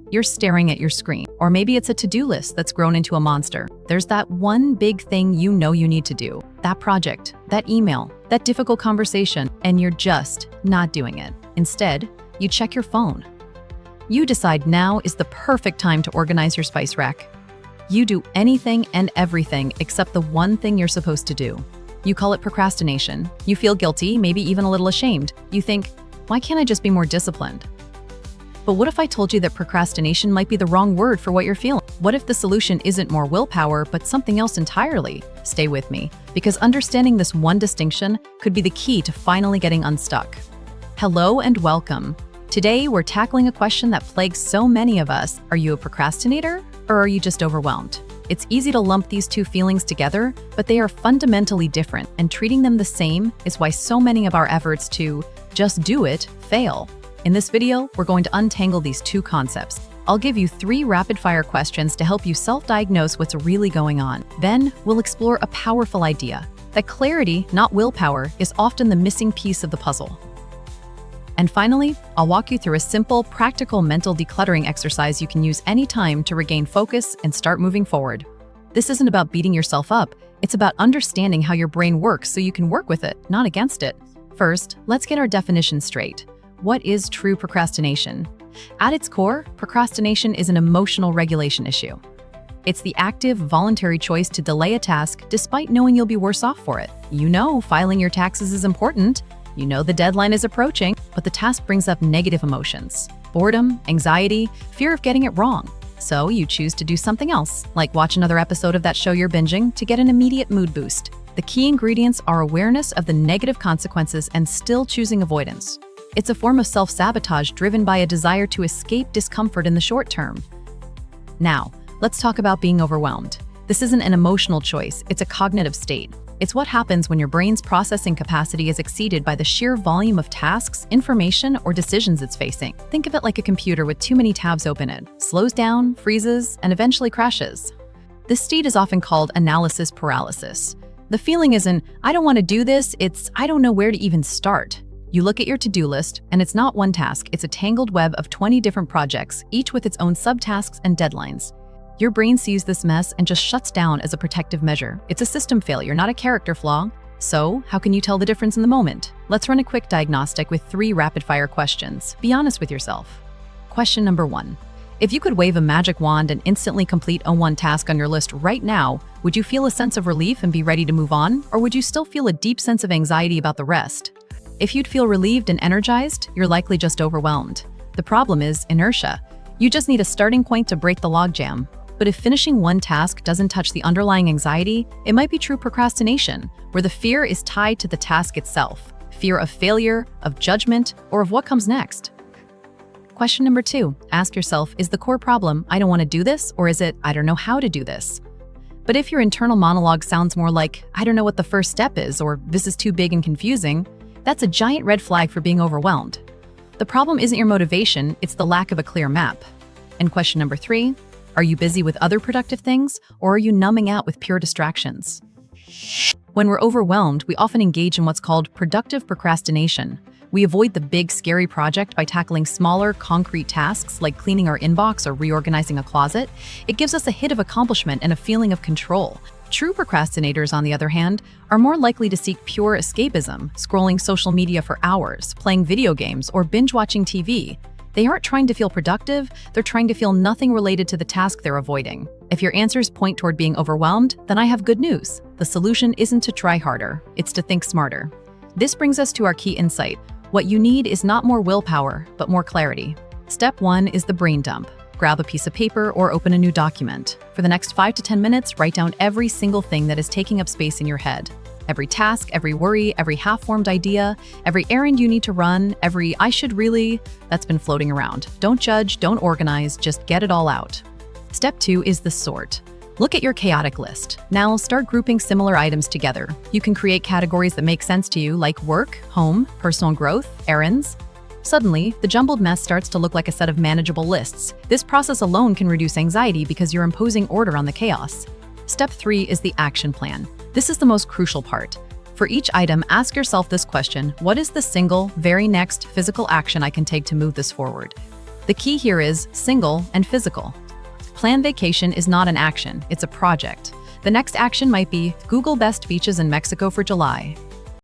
You're staring at your screen. Or maybe it's a to-do list that's grown into a monster. There's that one big thing you know you need to do. That project, that email, that difficult conversation, and you're just not doing it. Instead, you check your phone. You decide now is the perfect time to organize your spice rack. You do anything and everything except the one thing you're supposed to do. You call it procrastination. You feel guilty, maybe even a little ashamed. You think, why can't I just be more disciplined? But what if I told you that procrastination might be the wrong word for what you're feeling? What if the solution isn't more willpower, but something else entirely? Stay with me, because understanding this one distinction could be the key to finally getting unstuck. Hello and welcome. Today, we're tackling a question that plagues so many of us. Are you a procrastinator, or are you just overwhelmed? It's easy to lump these two feelings together, but they are fundamentally different, and treating them the same is why so many of our efforts to just do it fail. In this video, we're going to untangle these two concepts. I'll give you 3 rapid-fire questions to help you self-diagnose what's really going on. Then, we'll explore a powerful idea, that clarity, not willpower, is often the missing piece of the puzzle. And finally, I'll walk you through a simple, practical mental decluttering exercise you can use anytime to regain focus and start moving forward. This isn't about beating yourself up, it's about understanding how your brain works so you can work with it, not against it. First, let's get our definition straight. What is true procrastination? At its core, procrastination is an emotional regulation issue. It's the active, voluntary choice to delay a task despite knowing you'll be worse off for it. You know filing your taxes is important, you know the deadline is approaching, but the task brings up negative emotions. Boredom, anxiety, fear of getting it wrong. So you choose to do something else, like watch another episode of that show you're binging to get an immediate mood boost. The key ingredients are awareness of the negative consequences and still choosing avoidance. It's a form of self-sabotage driven by a desire to escape discomfort in the short term. Now, let's talk about being overwhelmed. This isn't an emotional choice, it's a cognitive state. It's what happens when your brain's processing capacity is exceeded by the sheer volume of tasks, information, or decisions it's facing. Think of it like a computer with too many tabs open. It slows down, freezes, and eventually crashes. This state is often called analysis paralysis. The feeling isn't, I don't want to do this, it's, I don't know where to even start. You look at your to-do list, and it's not one task, it's a tangled web of 20 different projects, each with its own subtasks and deadlines. Your brain sees this mess and just shuts down as a protective measure. It's a system failure, not a character flaw. So, how can you tell the difference in the moment? Let's run a quick diagnostic with 3 rapid-fire questions. Be honest with yourself. Question number 1. If you could wave a magic wand and instantly complete a one task on your list right now, would you feel a sense of relief and be ready to move on? Or would you still feel a deep sense of anxiety about the rest? If you'd feel relieved and energized, you're likely just overwhelmed. The problem is inertia. You just need a starting point to break the logjam. But if finishing one task doesn't touch the underlying anxiety, it might be true procrastination, where the fear is tied to the task itself. Fear of failure, of judgment, or of what comes next. Question number 2. Ask yourself, is the core problem, I don't want to do this, or is it, I don't know how to do this? But if your internal monologue sounds more like, I don't know what the first step is, or this is too big and confusing, that's a giant red flag for being overwhelmed. The problem isn't your motivation, it's the lack of a clear map. And question number 3, are you busy with other productive things, or are you numbing out with pure distractions? When we're overwhelmed, we often engage in what's called productive procrastination. We avoid the big, scary project by tackling smaller, concrete tasks like cleaning our inbox or reorganizing a closet. It gives us a hit of accomplishment and a feeling of control. True procrastinators, on the other hand, are more likely to seek pure escapism, scrolling social media for hours, playing video games, or binge-watching TV. They aren't trying to feel productive, they're trying to feel nothing related to the task they're avoiding. If your answers point toward being overwhelmed, then I have good news. The solution isn't to try harder, it's to think smarter. This brings us to our key insight. What you need is not more willpower, but more clarity. Step 1 is the brain dump. Grab a piece of paper or open a new document. For the next 5 to 10 minutes, write down every single thing that is taking up space in your head. Every task, every worry, every half-formed idea, every errand you need to run, every I should really, that's been floating around. Don't judge, don't organize, just get it all out. Step 2 is the sort. Look at your chaotic list. Now start grouping similar items together. You can create categories that make sense to you, like work, home, personal growth, errands. Suddenly, the jumbled mess starts to look like a set of manageable lists. This process alone can reduce anxiety because you're imposing order on the chaos. Step 3 is the action plan. This is the most crucial part. For each item, ask yourself this question: what is the single, very next physical action I can take to move this forward? The key here is single and physical. Plan vacation is not an action, it's a project. The next action might be Google best beaches in Mexico for July.